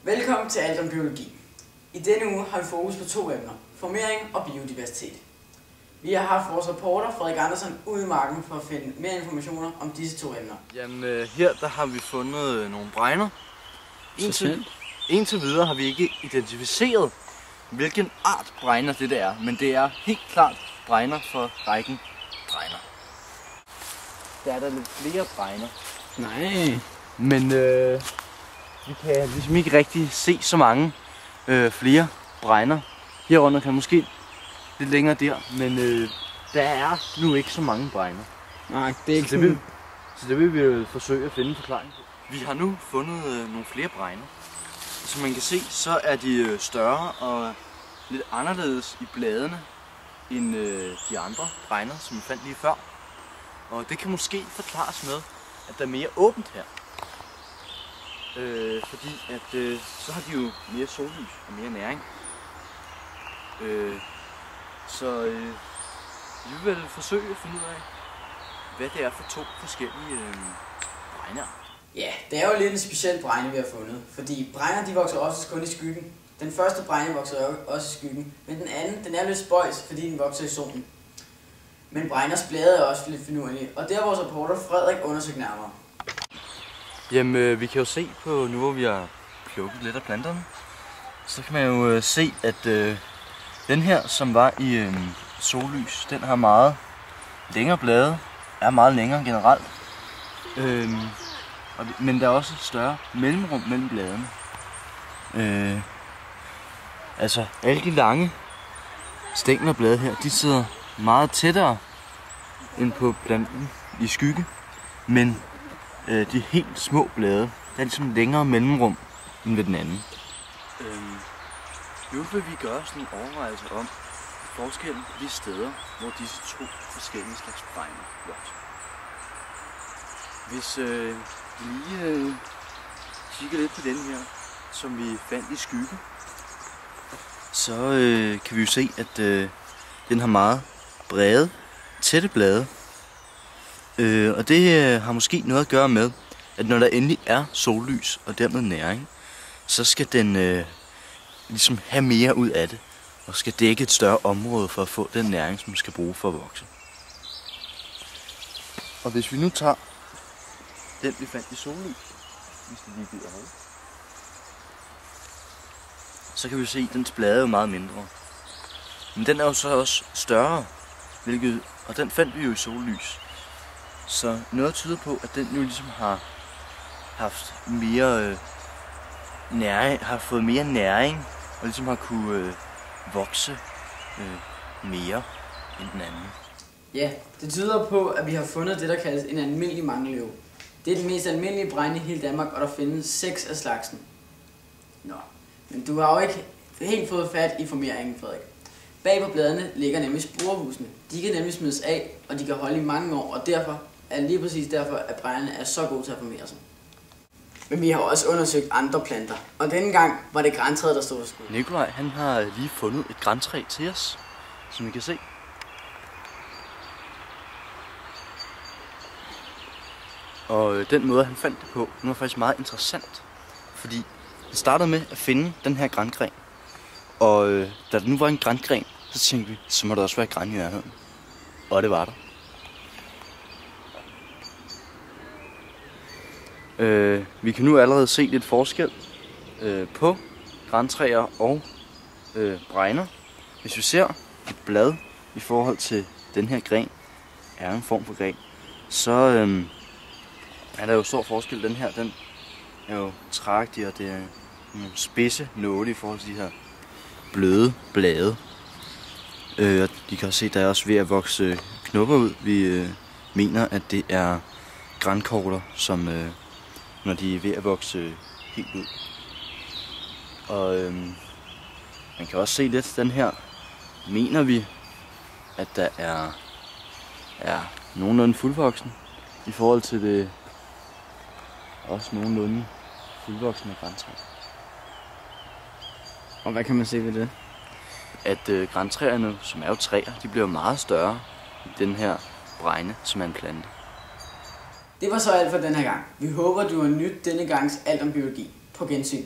Velkommen til Alt om biologi. I denne uge har vi fokus på to emner, formering og biodiversitet. Vi har haft vores reporter Frederik Andersen ude i marken for at finde mere informationer om disse to emner. Jamen her der har vi fundet nogle bregner. Indtil videre har vi ikke identificeret, hvilken art bregner det er, men det er helt klart bregner for rækken bregner. Der er der lidt flere bregner. Nej. Men vi kan ligesom ikke rigtig se så mange flere bregner. Herunder kan måske lidt længere der, men der er nu ikke så mange bregner. Nej, det er ikke Så det vil vi jo forsøge at finde en forklaring på. Vi har nu fundet nogle flere bregner. Som man kan se, så er de større og lidt anderledes i bladene end de andre bregner, som vi fandt lige før. Og det kan måske forklares med, at der er mere åbent her. Fordi at så har de jo mere sollys og mere næring. Så vi vil forsøge at finde ud af, hvad det er for to forskellige bregner. Ja, det er jo lidt en speciel bregne, vi har fundet. Fordi bregner, de vokser også kun i skyggen. Den første bregne vokser også i skyggen, men den anden, den er lidt spøjs, fordi den vokser i solen. Men bregners blade er også lidt finurlige, og det har vores reporter Frederik undersøgt nærmere. Jamen, vi kan jo se på, nu hvor vi har plukket lidt af planterne, så kan man jo se, at den her, som var i sollys, den har meget længere blade, er meget længere generelt. Men der er også et større mellemrum mellem bladene. Altså alle de lange stængelblade her, de sidder meget tættere end på planten i skygge, men de helt små blade, der er ligesom længere mellemrum end ved den anden. Nu vil vi gøre sådan en overvejelse om forskellen på de steder, hvor disse to forskellige slags bregner vokser. Hvis vi lige kigger lidt på den her, som vi fandt i skygge, så kan vi jo se, at den har meget brede, tætte blade. Og det har måske noget at gøre med, at når der endelig er sollys og dermed næring, så skal den ligesom have mere ud af det, og skal dække et større område for at få den næring, som man skal bruge for at vokse. Og hvis vi nu tager den, vi fandt i sollys, hvis det lige bliver holdt, så kan vi se, at dens blade er jo meget mindre. Men den er jo så også større, og den fandt vi jo i sollys. Så noget tyder på, at den jo ligesom har haft mere næring, har fået mere næring, og ligesom har kunne vokse mere end den anden. Ja, det tyder på, at vi har fundet det, der kaldes en almindelig mangeløv. Det er den mest almindelige bregne i hele Danmark, og der findes 6 af slagsen. Nå, men du har jo ikke helt fået fat i formeringen, Frederik. Bag på bladene ligger nemlig sporehusene. De kan nemlig smides af, og de kan holde i mange år, og derfor er lige præcis derfor, at bregnerne er så gode til at formere sig. Men vi har også undersøgt andre planter, og denne gang var det grantræet, der stod for skud. Nikolaj, han har lige fundet et grantræ til os, som I kan se. Og den måde, han fandt det på, den var faktisk meget interessant, fordi han startede med at finde den her grangren. Og da der nu var en grangren, så tænkte vi, så må der også være gran i nærheden. Og det var der. Vi kan nu allerede se lidt forskel på grantræer og bregner. Hvis vi ser et blad i forhold til den her gren, er en form for gren, så er der jo stor forskel. Den her, den er jo træagtig, og det er nogle spidse nåle i forhold til de her bløde blade. Og de kan også se, at der er også ved at vokse knopper ud. Vi mener, at det er grankogler, som når de er ved at vokse helt ud. Og man kan også se lidt, den her mener vi, at der er nogenlunde fuldvoksen i forhold til det også nogenlunde fuldvoksende grantræ. Og hvad kan man se ved det? At grantræerne, som er jo træer, de bliver meget større i den her bregne, som er en plante. Det var så alt for den her gang. Vi håber, du har nydt denne gangs Alt om biologi. På gensyn.